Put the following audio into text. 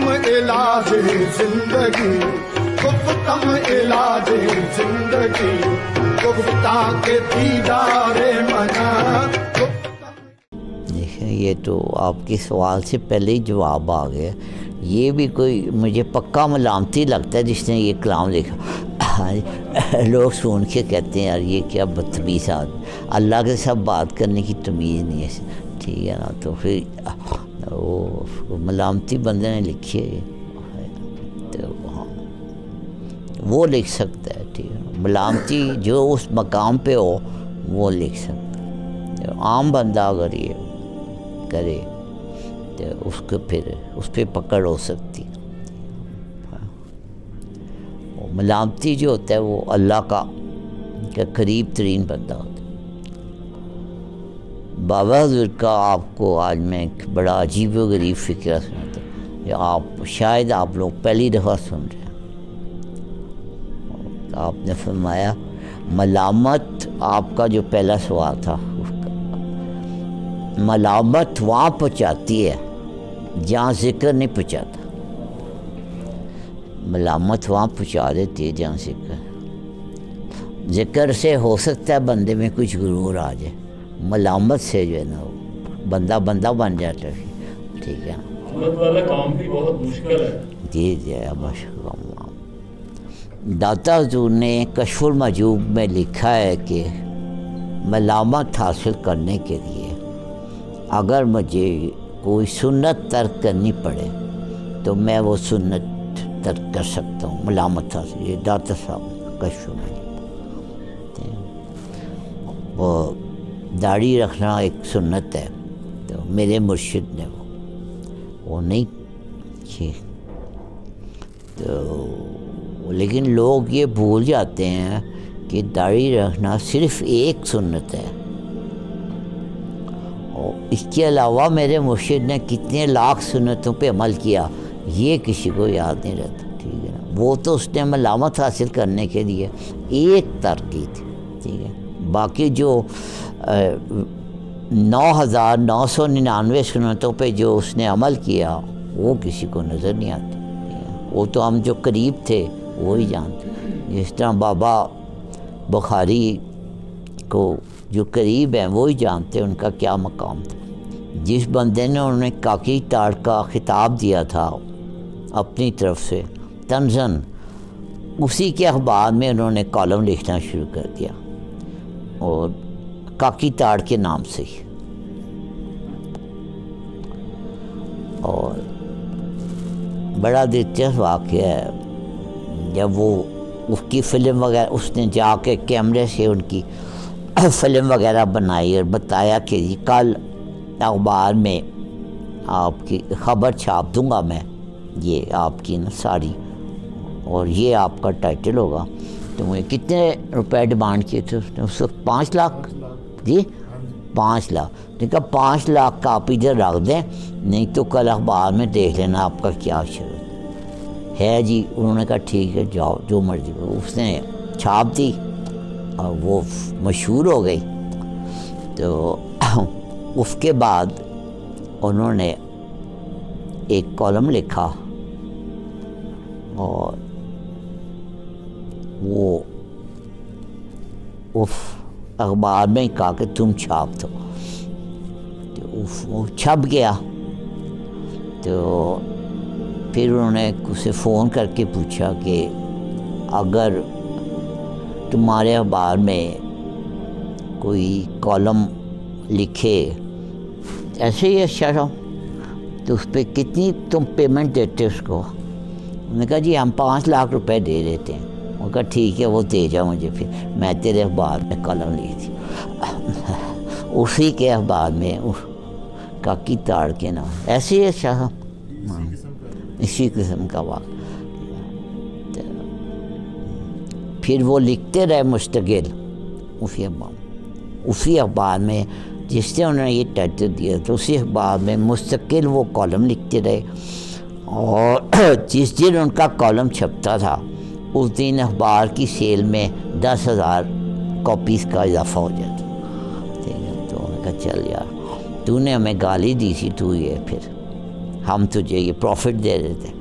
گفتم علاج زندگی، گفتم علاج زندگی، گفتاں کے دیدار منا. دیکھیں یہ تو آپ کے سوال سے پہلے ہی جواب آ گیا. یہ بھی کوئی مجھے پکا ملامتی لگتا ہے جس نے یہ کلام لکھا. لوگ سن کے کہتے ہیں یار یہ کیا بدتمیز آدمی، اللہ کے ساتھ بات کرنے کی تمیز نہیں ہے. ٹھیک ہے نا، تو پھر وہ ملامتی بندے نے لکھی ہے تو ہاں وہ لکھ سکتا ہے. ٹھیک ہے، ملامتی جو اس مقام پہ ہو وہ لکھ سکتا ہے. عام بندہ اگر یہ کرے تو اس کو پھر اس پہ پکڑ ہو سکتی. ملامتی جو ہوتا ہے وہ اللہ کا قریب ترین بندہ ہوتا ہے. بابا حضور کا آپ کو آج میں ایک بڑا عجیب و غریب فکرہ سناتا ہوں جو آپ شاید آپ لوگ پہلی دفعہ سن رہے ہیں. آپ نے فرمایا ملامت، آپ کا جو پہلا سوال تھا اس کا، ملامت وہاں پہنچاتی ہے جہاں ذکر نہیں پہنچاتا. ملامت وہاں پہنچا دیتی ہے جہاں ذکر سے ہو سکتا ہے بندے میں کچھ غرور آ جائے، ملامت سے جو ہے نا بندہ بن جاتا ہے. ٹھیک ہے، امت والا کام بھی بہت مشکل ہے. جی مشکل. داتا حضور نے کشف المحجوب میں لکھا ہے کہ ملامت حاصل کرنے کے لیے اگر مجھے کوئی سنت ترک کرنی پڑے تو میں وہ سنت ترک کر سکتا ہوں. ملامت حاصل، یہ داتا صاحب کشف المحجوب. وہ داڑھی رکھنا ایک سنت ہے تو میرے مرشد نے وہ نہیں کی. تو لیکن لوگ یہ بھول جاتے ہیں کہ داڑھی رکھنا صرف ایک سنت ہے، اور اس کے علاوہ میرے مرشد نے کتنے لاکھ سنتوں پہ عمل کیا یہ کسی کو یاد نہیں رہتا. ٹھیک ہے نا، وہ تو اس نے ملامت حاصل کرنے کے لیے ایک ترک کی تھی. ٹھیک ہے، باقی جو 9,999 سنتوں پہ جو اس نے عمل کیا وہ کسی کو نظر نہیں آتی. وہ تو ہم جو قریب تھے وہی جانتے. جس طرح بابا بخاری کو جو قریب ہیں وہی جانتے ان کا کیا مقام تھا. جس بندے نے انہیں کاکی تاڑ کا خطاب دیا تھا اپنی طرف سے تنزن، اسی کے اخبار میں انہوں نے کالم لکھنا شروع کر دیا اور کاکی تاڑ کے نام سے ہی. اور بڑا دلچسپ واقعہ ہے، جب وہ اس کی فلم وغیرہ اس نے جا کے کیمرے سے ان کی فلم وغیرہ بنائی اور بتایا کہ جی کل اخبار میں آپ کی خبر چھاپ دوں گا میں، یہ آپ کی نا ساری، اور یہ آپ کا ٹائٹل ہوگا. تو مجھے کتنے روپے ڈیمانڈ کیے تھے اس نے؟ اس وقت 5 لاکھ. جی 5 لاکھ. نے کہا 5 لاکھ کا آپ ادھر رکھ دیں، نہیں تو کل اخبار میں دیکھ لینا آپ کا کیا شرط ہے. جی انہوں نے کہا ٹھیک ہے جاؤ جو مرضی. اس نے چھاپ دی اور وہ مشہور ہو گئی. تو اس کے بعد انہوں نے ایک کالم لکھا اور وہ اخبار میں کہا کہ تم چھاپ دو. تو وہ چھپ گیا. تو پھر انہوں نے اسے فون کر کے پوچھا کہ اگر تمہارے اخبار میں کوئی کالم لکھے ایسے ہی اچھا تھا تو اس پہ کتنی تم پیمنٹ دیتے اس کو؟ انہوں نے کہا جی ہم 5 لاکھ روپے دے دیتے ہیں. انہوں نے کہا ٹھیک ہے وہ دے جاؤ مجھے، پھر میں تیرے اخبار میں کالم لی تھی. اسی کے اخبار میں کاکی تاڑ کے نام ایسے ہی اچھا تھا. اسی قسم کا واقعہ. پھر وہ لکھتے رہے مستقل اسی اخبار میں جس سے انہوں نے یہ ٹائٹل دیا تو اسی اخبار میں مستقل وہ کالم لکھتے رہے. اور جس دن ان کا کالم چھپتا تھا اس دن اخبار کی سیل میں 10,000 کاپیز کا اضافہ ہو جاتا. ٹھیک ہے، تو انہوں نے کہا چل یار تو نے ہمیں گالی دی تھی تو یہ پھر ہم تجھے یہ پروفٹ دے دیتے.